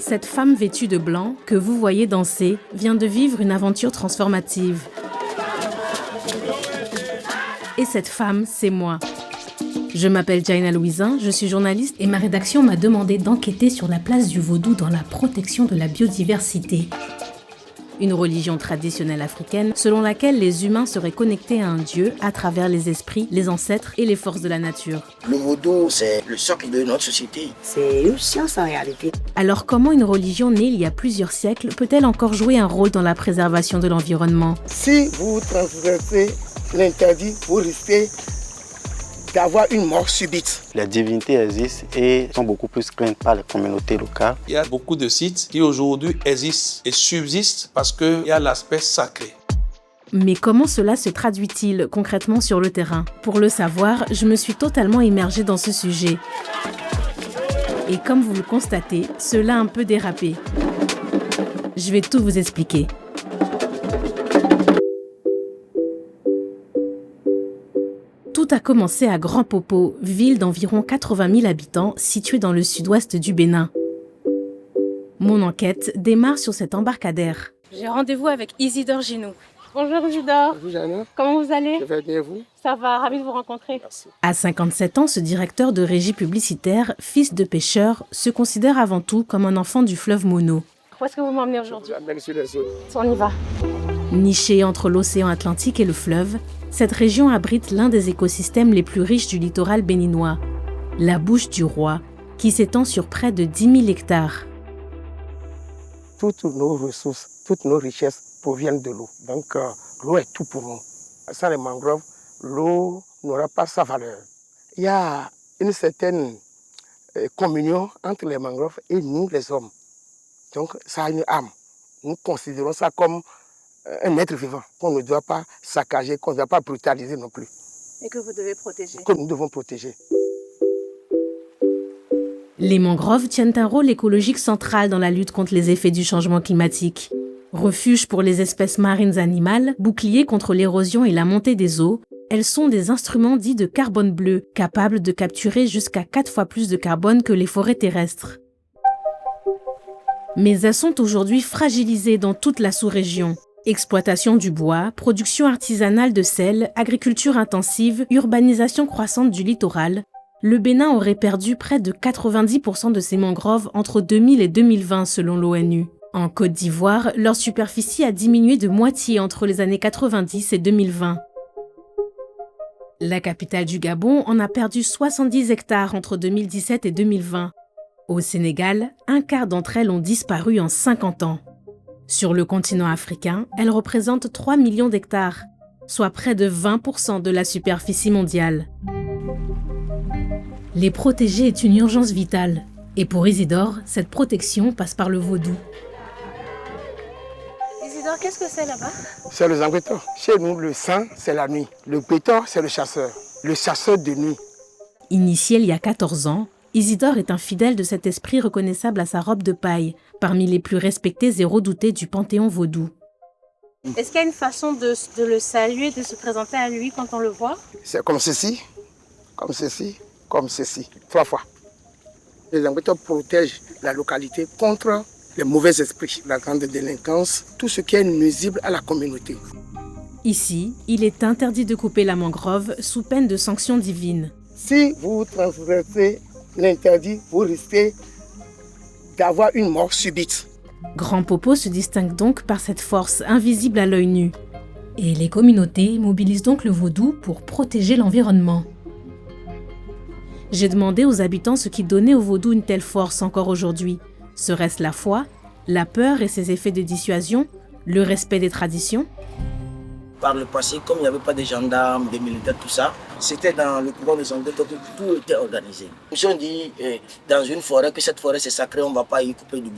Cette femme vêtue de blanc, que vous voyez danser, vient de vivre une aventure transformative. Et cette femme, c'est moi. Je m'appelle Jaina Louisin, je suis journaliste et ma rédaction m'a demandé d'enquêter sur la place du vaudou dans la protection de la biodiversité. Une religion traditionnelle africaine selon laquelle les humains seraient connectés à un dieu à travers les esprits, les ancêtres et les forces de la nature. Le vaudou, c'est le socle de notre société. C'est une science en réalité. Alors comment une religion née il y a plusieurs siècles peut-elle encore jouer un rôle dans la préservation de l'environnement ? Si vous transgressez l'interdit, vous risquez d'avoir une mort subite. Les divinités existent et sont beaucoup plus craintes par les communautés locales. Il y a beaucoup de sites qui aujourd'hui existent et subsistent parce qu'il y a l'aspect sacré. Mais comment cela se traduit-il concrètement sur le terrain ? Pour le savoir, je me suis totalement immergée dans ce sujet. Et comme vous le constatez, cela a un peu dérapé. Je vais tout vous expliquer. Tout a commencé à Grand Popo, ville d'environ 80 000 habitants située dans le sud-ouest du Bénin. Mon enquête démarre sur cet embarcadère. J'ai rendez-vous avec Isidore Ginou. Bonjour Isidore. Bonjour Jeanne. Comment vous allez ? Je vais bien vous. Ça va, ravi de vous rencontrer. Merci. À 57 ans, ce directeur de régie publicitaire, fils de pêcheur, se considère avant tout comme un enfant du fleuve Mono. Où est-ce que vous m'emmenez aujourd'hui ? J'amène sur les autres. On y va. Nichée entre l'océan Atlantique et le fleuve, cette région abrite l'un des écosystèmes les plus riches du littoral béninois, la Bouche du Roi, qui s'étend sur près de 10 000 hectares. Toutes nos ressources, toutes nos richesses proviennent de l'eau. Donc l'eau est tout pour nous. Sans les mangroves, l'eau n'aura pas sa valeur. Il y a une certaine communion entre les mangroves et nous, les hommes. Donc ça a une âme. Nous considérons ça comme un être vivant qu'on ne doit pas saccager, qu'on ne doit pas brutaliser non plus. Et que vous devez protéger. Que nous devons protéger. Les mangroves tiennent un rôle écologique central dans la lutte contre les effets du changement climatique. Refuge pour les espèces marines animales, bouclier contre l'érosion et la montée des eaux, elles sont des instruments dits de carbone bleu, capables de capturer jusqu'à 4 fois plus de carbone que les forêts terrestres. Mais elles sont aujourd'hui fragilisées dans toute la sous-région. Exploitation du bois, production artisanale de sel, agriculture intensive, urbanisation croissante du littoral, le Bénin aurait perdu près de 90% de ses mangroves entre 2000 et 2020 selon l'ONU. En Côte d'Ivoire, leur superficie a diminué de moitié entre les années 90 et 2020. La capitale du Gabon en a perdu 70 hectares entre 2017 et 2020. Au Sénégal, un quart d'entre elles ont disparu en 50 ans. Sur le continent africain, elles représentent 3 millions d'hectares, soit près de 20% de la superficie mondiale. Les protéger est une urgence vitale. Et pour Isidore, cette protection passe par le vaudou. Isidore, qu'est-ce que c'est là-bas ? C'est le zangbeto. Chez nous, le sang, c'est la nuit. Le béto, c'est le chasseur de nuit. Initié il y a 14 ans, Isidore est un fidèle de cet esprit reconnaissable à sa robe de paille, parmi les plus respectés et redoutés du panthéon vaudou. Est-ce qu'il y a une façon de le saluer, de se présenter à lui quand on le voit ? C'est comme ceci, comme ceci, comme ceci, 3 fois. Les zangbeto protègent la localité contre les mauvais esprits, la grande délinquance, tout ce qui est nuisible à la communauté. Ici, il est interdit de couper la mangrove sous peine de sanctions divines. Si vous transgressez l'interdit, vous risquez d'avoir une mort subite. Grand Popo se distingue donc par cette force invisible à l'œil nu. Et les communautés mobilisent donc le vaudou pour protéger l'environnement. J'ai demandé aux habitants ce qui donnait au vaudou une telle force encore aujourd'hui. Serait-ce la foi, la peur et ses effets de dissuasion, le respect des traditions ? Par le passé, comme il n'y avait pas de gendarmes, des militaires, tout ça, c'était dans le couvent des Zangbeto que tout était organisé. Si on dit dans une forêt que cette forêt c'est sacré, on ne va pas y couper du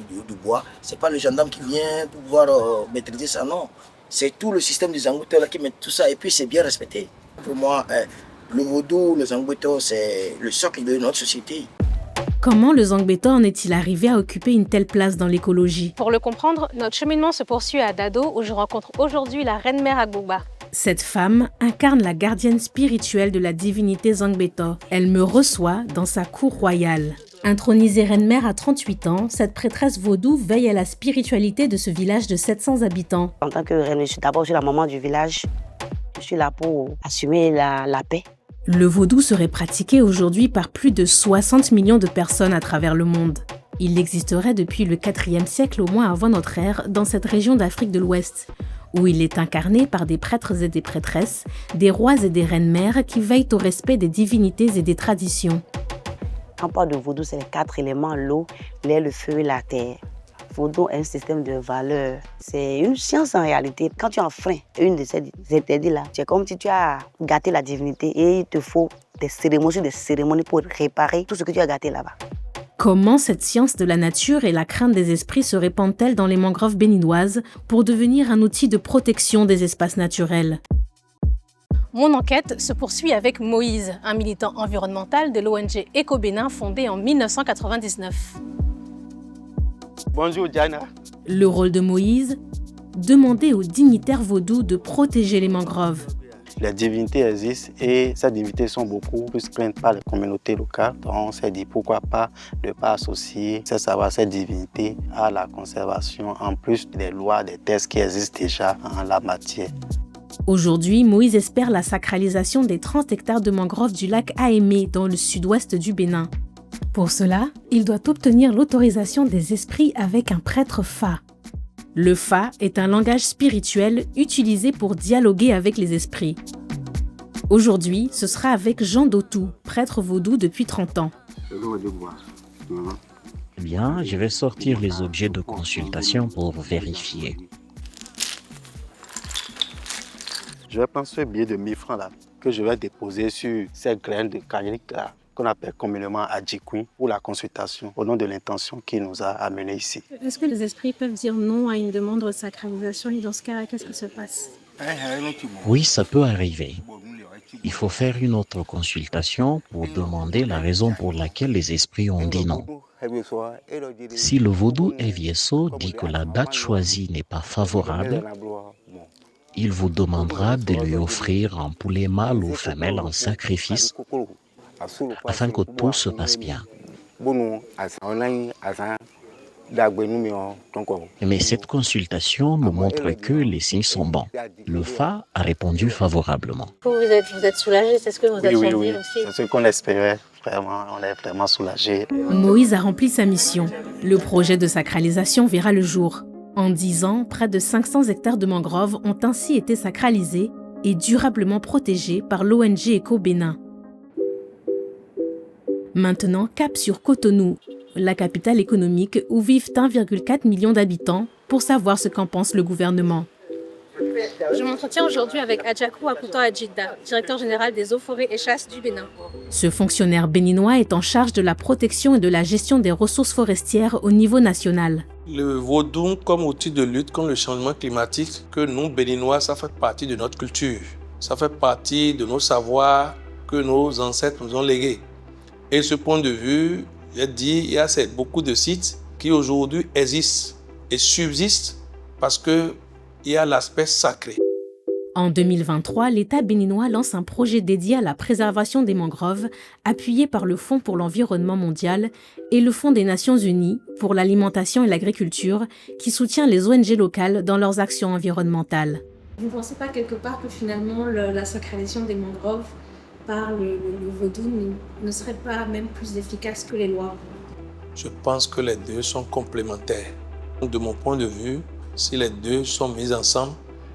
bois, ce n'est pas le gendarme qui vient pour pouvoir maîtriser ça, non. C'est tout le système des Zangbeto qui met tout ça et puis c'est bien respecté. Pour moi, le vaudou, le Zangbeto, c'est le socle de notre société. Comment le Zangbeto en est-il arrivé à occuper une telle place dans l'écologie ? Pour le comprendre, notre cheminement se poursuit à Dado où je rencontre aujourd'hui la reine-mère Agbouba. Cette femme incarne la gardienne spirituelle de la divinité Zangbeto. Elle me reçoit dans sa cour royale. Intronisée reine-mère à 38 ans, cette prêtresse vaudou veille à la spiritualité de ce village de 700 habitants. En tant que reine, je suis la maman du village. Je suis là pour assumer la paix. Le vaudou serait pratiqué aujourd'hui par plus de 60 millions de personnes à travers le monde. Il existerait depuis le 4e siècle au moins avant notre ère dans cette région d'Afrique de l'Ouest, où il est incarné par des prêtres et des prêtresses, des rois et des reines-mères qui veillent au respect des divinités et des traditions. Quand on parle de vaudou, c'est les 4 éléments, l'eau, l'air, le feu et la terre. Vaudou est un système de valeurs. C'est une science en réalité. Quand tu enfreins une de ces interdits-là, c'est comme si tu as gâté la divinité et il te faut des cérémonies pour réparer tout ce que tu as gâté là-bas. Comment cette science de la nature et la crainte des esprits se répandent-elles dans les mangroves béninoises pour devenir un outil de protection des espaces naturels ? Mon enquête se poursuit avec Moïse, un militant environnemental de l'ONG Éco-Bénin fondée en 1999. Bonjour Diana. Le rôle de Moïse ? Demander aux dignitaires vaudous de protéger les mangroves. Les divinités existent et ces divinités sont beaucoup plus craintes par les communautés locales. Donc on s'est dit pourquoi pas ne pas associer ces savoirs, ces divinités à la conservation en plus des lois, des textes qui existent déjà en la matière. Aujourd'hui, Moïse espère la sacralisation des 30 hectares de mangroves du lac Aémé dans le sud-ouest du Bénin. Pour cela, il doit obtenir l'autorisation des esprits avec un prêtre Fa. Le Fa est un langage spirituel utilisé pour dialoguer avec les esprits. Aujourd'hui, ce sera avec Jean Dotou, prêtre vaudou depuis 30 ans. Bien, je vais sortir les objets de consultation pour vérifier. Je vais prendre ce billet de 1000 francs là que je vais déposer sur ces graines de canique là qu'on appelle communément adjikouin pour la consultation au nom de l'intention qui nous a amenés ici. Est-ce que les esprits peuvent dire non à une demande de sacralisation et dans ce cas, qu'est-ce qui se passe? Oui, ça peut arriver. Il faut faire une autre consultation pour demander la raison pour laquelle les esprits ont dit non. Si le vaudou Evieso dit que la date choisie n'est pas favorable, il vous demandera de lui offrir un poulet mâle ou femelle en sacrifice afin que tout se passe bien. Mais cette consultation nous montre que les signes sont bons. Le Fa a répondu favorablement. Vous êtes soulagé, c'est ce que vous attendiez oui. aussi? C'est ce qu'on espérait, vraiment, on est vraiment soulagés. Moïse a rempli sa mission. Le projet de sacralisation verra le jour. En 10 ans, près de 500 hectares de mangroves ont ainsi été sacralisés et durablement protégés par l'ONG Éco-Bénin. Maintenant, cap sur Cotonou, la capitale économique où vivent 1,4 million d'habitants, pour savoir ce qu'en pense le gouvernement. Je m'entretiens aujourd'hui avec Adjakou Akuto Adjida, directeur général des eaux, forêts et chasses du Bénin. Ce fonctionnaire béninois est en charge de la protection et de la gestion des ressources forestières au niveau national. Le vaudou comme outil de lutte contre le changement climatique, que nous, Béninois, ça fait partie de notre culture. Ça fait partie de nos savoirs que nos ancêtres nous ont légués. Et de ce point de vue, j'ai dit, il y a beaucoup de sites qui aujourd'hui existent et subsistent parce qu'il y a l'aspect sacré. En 2023, l'État béninois lance un projet dédié à la préservation des mangroves, appuyé par le Fonds pour l'environnement mondial et le Fonds des Nations Unies pour l'alimentation et l'agriculture, qui soutient les ONG locales dans leurs actions environnementales. Vous ne pensez pas quelque part que finalement la sacralisation des mangroves par le vaudou ne serait pas même plus efficace que les lois? Je pense que les deux sont complémentaires. De mon point de vue, si les deux sont mis ensemble,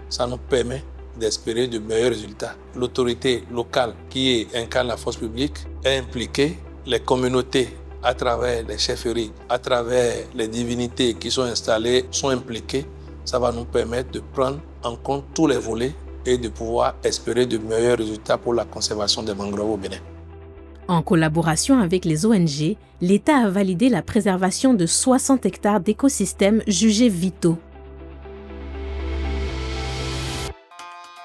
ça nous permet d'espérer de meilleurs résultats. L'autorité locale qui incarne la force publique est impliquée, les communautés à travers les chefferies, à travers les divinités qui sont installées sont impliquées. Ça va nous permettre de prendre en compte tous les volets et de pouvoir espérer de meilleurs résultats pour la conservation des mangroves au Bénin. En collaboration avec les ONG, l'État a validé la préservation de 60 hectares d'écosystèmes jugés vitaux.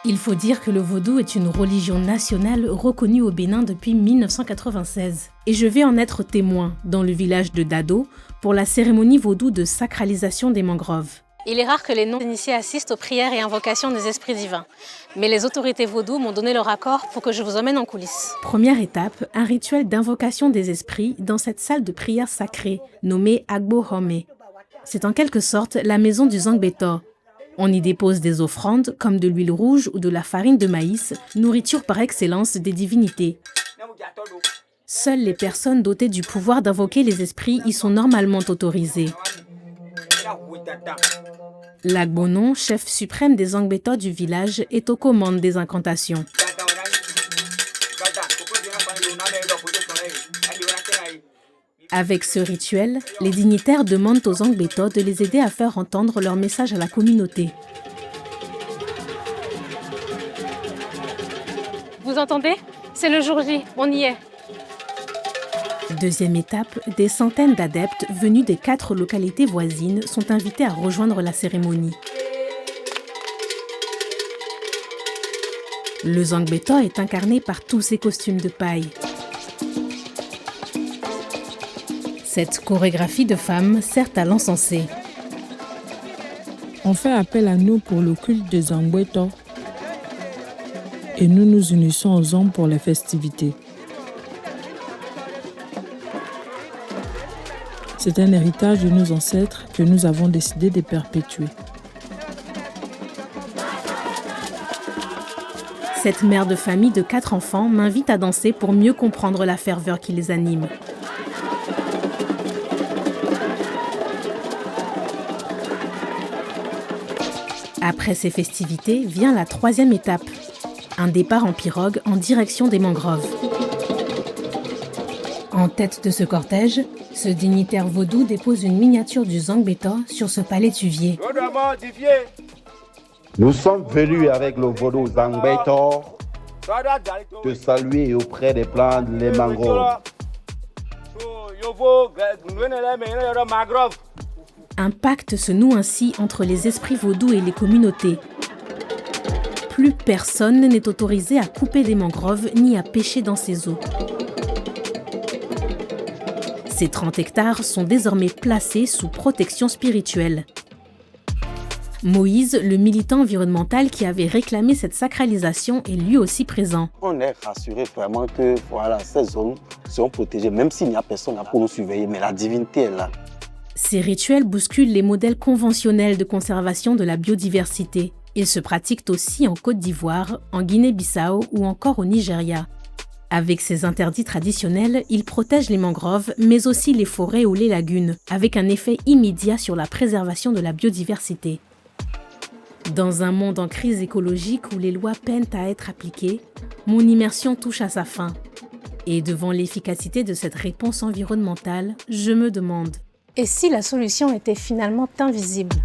Il faut dire que le vaudou est une religion nationale reconnue au Bénin depuis 1996. Et je vais en être témoin dans le village de Dado pour la cérémonie vaudou de sacralisation des mangroves. Il est rare que les non-initiés assistent aux prières et invocations des esprits divins. Mais les autorités vaudou m'ont donné leur accord pour que je vous emmène en coulisses. Première étape, un rituel d'invocation des esprits dans cette salle de prière sacrée, nommée Agbo Home. C'est en quelque sorte la maison du Zangbeto. On y dépose des offrandes comme de l'huile rouge ou de la farine de maïs, nourriture par excellence des divinités. Seules les personnes dotées du pouvoir d'invoquer les esprits y sont normalement autorisées. L'Agbonon, chef suprême des Zangbeto du village, est aux commandes des incantations. Avec ce rituel, les dignitaires demandent aux Zangbeto de les aider à faire entendre leur message à la communauté. Vous entendez? C'est le jour J, on y est. Deuxième étape, des centaines d'adeptes venus des 4 localités voisines sont invités à rejoindre la cérémonie. Le Zangbeto est incarné par tous ces costumes de paille. Cette chorégraphie de femmes sert à l'encenser. On fait appel à nous pour le culte des Zangbeto et nous nous unissons aux hommes pour les festivités. C'est un héritage de nos ancêtres que nous avons décidé de perpétuer. Cette mère de famille de 4 enfants m'invite à danser pour mieux comprendre la ferveur qui les anime. Après ces festivités, vient la 3e étape, un départ en pirogue en direction des mangroves. En tête de ce cortège, ce dignitaire vaudou dépose une miniature du Zangbeto sur ce palétuvier. Nous sommes venus avec le vaudou Zangbeto te saluer auprès des plantes les mangroves. Un pacte se noue ainsi entre les esprits vaudous et les communautés. Plus personne n'est autorisé à couper des mangroves ni à pêcher dans ces eaux. Ces 30 hectares sont désormais placés sous protection spirituelle. Moïse, le militant environnemental qui avait réclamé cette sacralisation, est lui aussi présent. On est rassuré vraiment que voilà, ces zones seront protégées, même s'il n'y a personne là pour nous surveiller, mais la divinité est là. Ces rituels bousculent les modèles conventionnels de conservation de la biodiversité. Ils se pratiquent aussi en Côte d'Ivoire, en Guinée-Bissau ou encore au Nigeria. Avec ces interdits traditionnels, ils protègent les mangroves, mais aussi les forêts ou les lagunes, avec un effet immédiat sur la préservation de la biodiversité. Dans un monde en crise écologique où les lois peinent à être appliquées, mon immersion touche à sa fin. Et devant l'efficacité de cette réponse environnementale, je me demande: et si la solution était finalement invisible ?